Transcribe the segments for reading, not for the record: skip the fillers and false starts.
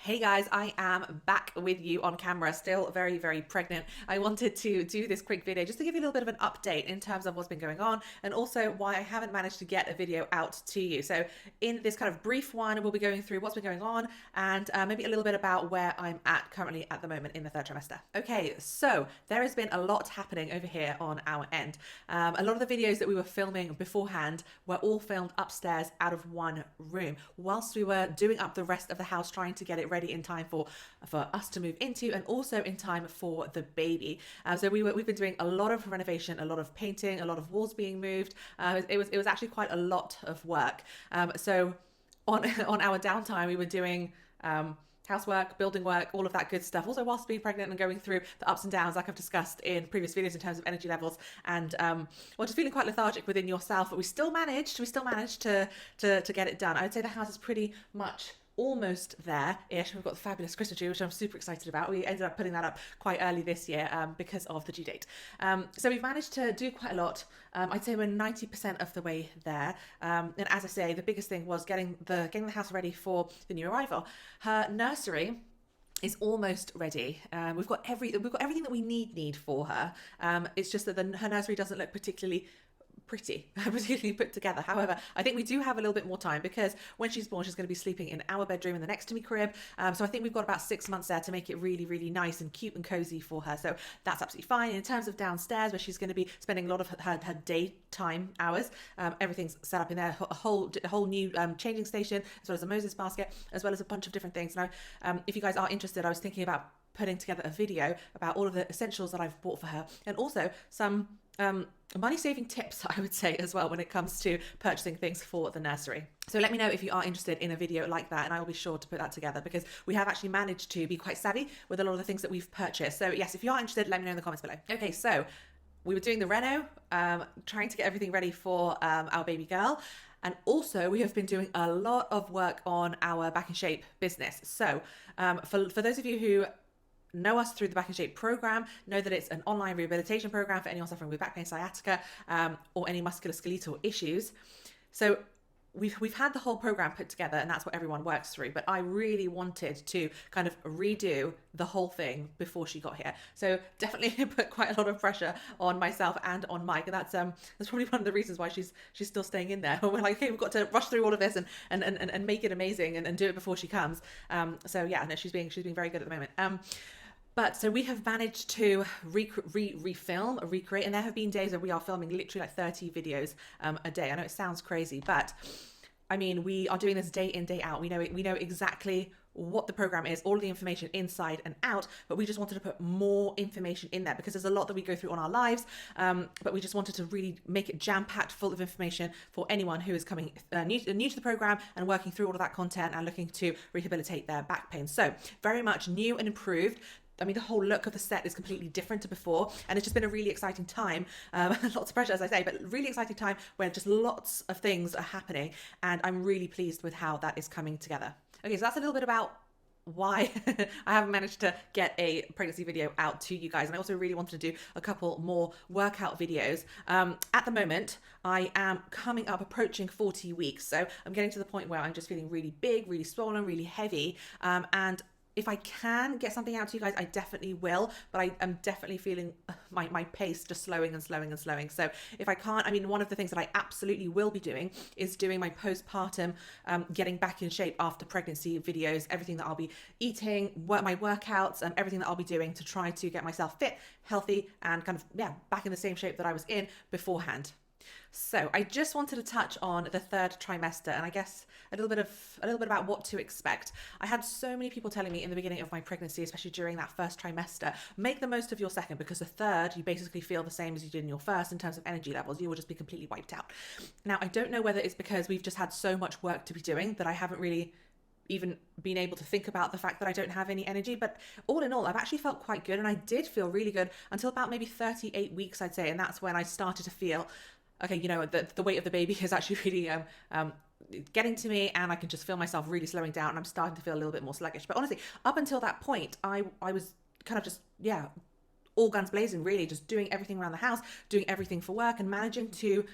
Hey guys, I am back with you on camera, still very, very pregnant. I wanted to do this quick video just to give you a little bit of an update in terms of what's been going on and also why I haven't managed to get a video out to you. So in this kind of brief one, we'll be going through what's been going on and maybe a little bit about where I'm at currently at the moment in the third trimester. Okay, so there has been a lot happening over here on our end. A lot of the videos that we were filming beforehand were all filmed upstairs out of one room whilst we were doing up the rest of the house, trying to get it ready in time for us to move into and also in time for the baby. So we've been doing a lot of renovation, a lot of painting, a lot of walls being moved. It was actually quite a lot of work. So on on our downtime, we were doing housework, building work, all of that good stuff. Also, whilst being pregnant and going through the ups and downs, like I've discussed in previous videos in terms of energy levels, and just feeling quite lethargic within yourself. But we still managed to get it done. I would say the house is pretty much almost there-ish. We've got the fabulous Christmas tree, which I'm super excited about. We ended up putting that up quite early this year because of the due date. So we've managed to do quite a lot. I'd say we're 90% of the way there. And as I say, the biggest thing was getting the house ready for the new arrival. Her nursery is almost ready. We've got everything that we need for her. It's just that her nursery doesn't look particularly particularly put together. However, I think we do have a little bit more time because when she's born, she's going to be sleeping in our bedroom in the next to me crib. So I think we've got about 6 months there to make it really, really nice and cute and cozy for her. So that's absolutely fine. In terms of downstairs, where she's going to be spending a lot of her daytime hours, everything's set up in there. A whole new changing station, as well as a Moses basket, as well as a bunch of different things. Now, if you guys are interested, I was thinking about putting together a video about all of the essentials that I've bought for her, and also some money-saving tips, I would say, as well, when it comes to purchasing things for the nursery. So let me know if you are interested in a video like that, and I will be sure to put that together because we have actually managed to be quite savvy with a lot of the things that we've purchased. So yes, if you are interested, let me know in the comments below. Okay, so we were doing the reno, trying to get everything ready for our baby girl. And also we have been doing a lot of work on our Back in Shape business. So for those of you who know us through the Back in Shape program, know that it's an online rehabilitation program for anyone suffering with back pain, sciatica, or any musculoskeletal issues. So we've had the whole program put together, and that's what everyone works through. But I really wanted to kind of redo the whole thing before she got here. So definitely put quite a lot of pressure on myself and on Mike, and that's probably one of the reasons why she's still staying in there. We're like, hey, we've got to rush through all of this and make it amazing and do it before she comes. So yeah, no, she's being very good at the moment. But so we have managed to refilm, recreate, and there have been days where we are filming literally like 30 videos a day. I know it sounds crazy, but I mean, we are doing this day in, day out. We know exactly what the program is, all of the information inside and out, but we just wanted to put more information in there because there's a lot that we go through on our lives, but we just wanted to really make it jam-packed full of information for anyone who is coming new to the program and working through all of that content and looking to rehabilitate their back pain. So very much new and improved. I mean, the whole look of the set is completely different to before, and it's just been a really exciting time. Lots of pressure, as I say, but really exciting time where just lots of things are happening, and I'm really pleased with how that is coming together. Okay, so that's a little bit about why I haven't managed to get a pregnancy video out to you guys. And I also really wanted to do a couple more workout videos. At the moment, I am approaching 40 weeks. So I'm getting to the point where I'm just feeling really big, really swollen, really heavy. And if I can get something out to you guys, I definitely will, but I am definitely feeling my pace just slowing and slowing and slowing. So if I can't, I mean, one of the things that I absolutely will be doing is doing my postpartum, getting back in shape after pregnancy videos, everything that I'll be eating, my workouts, and everything that I'll be doing to try to get myself fit, healthy, and kind of, back in the same shape that I was in beforehand. So I just wanted to touch on the third trimester, and I guess a little bit about what to expect. I had so many people telling me in the beginning of my pregnancy, especially during that first trimester, make the most of your second, because the third, you basically feel the same as you did in your first in terms of energy levels. You will just be completely wiped out. Now, I don't know whether it's because we've just had so much work to be doing that I haven't really even been able to think about the fact that I don't have any energy, but all in all, I've actually felt quite good, and I did feel really good until about maybe 38 weeks, I'd say, and that's when I started to feel, okay, the weight of the baby is actually really getting to me, and I can just feel myself really slowing down, and I'm starting to feel a little bit more sluggish. But honestly, up until that point, I was kind of just, all guns blazing, really, just doing everything around the house, doing everything for work, and managing to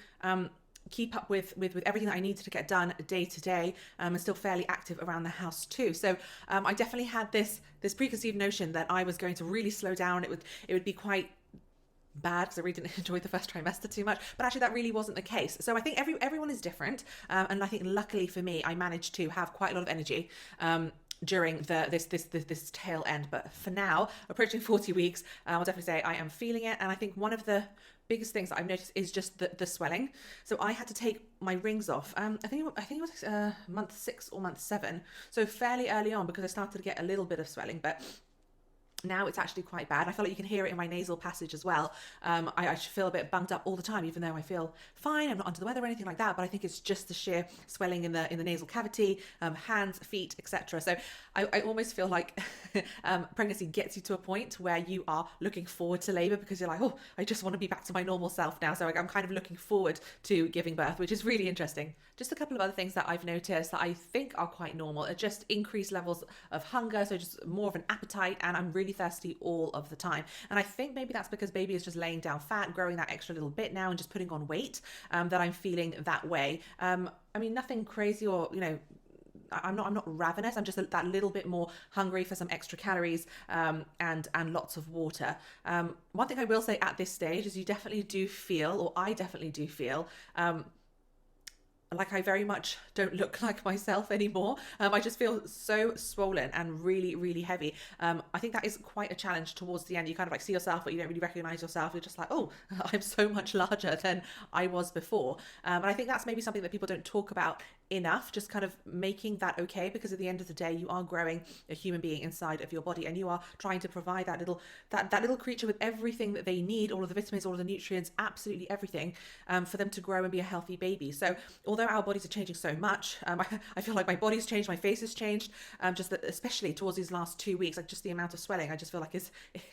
keep up with everything that I needed to get done day to day, and still fairly active around the house too. So I definitely had this preconceived notion that I was going to really slow down. It would be quite bad because I really didn't enjoy the first trimester too much, but actually that really wasn't the case. So I think everyone is different, and I think luckily for me, I managed to have quite a lot of energy during this tail end. But for now, approaching 40 weeks, I'll definitely say I am feeling it. And I think one of the biggest things that I've noticed is just the swelling. So I had to take my rings off. I think it was month 6 or month 7, so fairly early on, because I started to get a little bit of swelling, but now it's actually quite bad. I feel like you can hear it in my nasal passage as well. I feel a bit bunged up all the time, even though I feel fine. I'm not under the weather or anything like that, but I think it's just the sheer swelling in the nasal cavity, hands, feet, etc. So I almost feel like pregnancy gets you to a point where you are looking forward to labor, because you're like, oh, I just want to be back to my normal self now. So I'm kind of looking forward to giving birth, which is really interesting. Just a couple of other things that I've noticed that I think are quite normal are just increased levels of hunger, so just more of an appetite, and I'm really thirsty all of the time. And I think maybe that's because baby is just laying down fat, growing that extra little bit now, and just putting on weight, that I'm feeling that way. I mean, nothing crazy, or I'm not ravenous. I'm just that little bit more hungry for some extra calories, and lots of water. One thing I will say at this stage is you definitely do feel, or I definitely do feel, like I very much don't look like myself anymore. I just feel so swollen and really, really heavy. I think that is quite a challenge towards the end. You kind of like see yourself, but you don't really recognize yourself. You're just like, oh, I'm so much larger than I was before. And I think that's maybe something that people don't talk about enough, just kind of making that okay, because at the end of the day, you are growing a human being inside of your body, and you are trying to provide that little creature with everything that they need, all of the vitamins, all of the nutrients, absolutely everything, for them to grow and be a healthy baby. So although our bodies are changing so much, I feel like my body's changed, my face has changed, just that, especially towards these last 2 weeks, like just the amount of swelling, I just feel like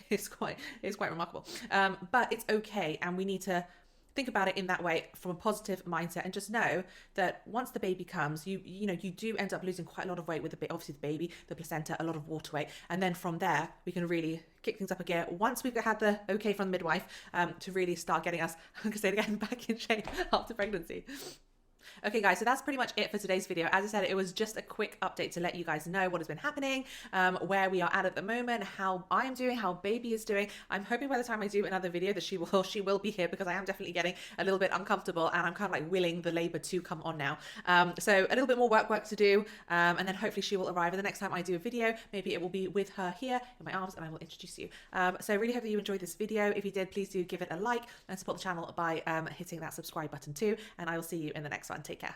is quite remarkable. But it's okay, and we need to think about it in that way, from a positive mindset, and just know that once the baby comes, you do end up losing quite a lot of weight with obviously the baby, the placenta, a lot of water weight, and then from there we can really kick things up again once we've had the okay from the midwife, to really start getting us, I'm gonna say it again, back in shape after pregnancy. Okay guys, so that's pretty much it for today's video. As I said, it was just a quick update to let you guys know what has been happening, where we are at the moment, how I am doing, how baby is doing. I'm hoping by the time I do another video that she will be here, because I am definitely getting a little bit uncomfortable, and I'm kind of like willing the labor to come on now. So a little bit more work to do, and then hopefully she will arrive. And the next time I do a video, maybe it will be with her here in my arms, and I will introduce you. So I really hope that you enjoyed this video. If you did, please do give it a like and support the channel by hitting that subscribe button too, and I will see you in the next one. Take care.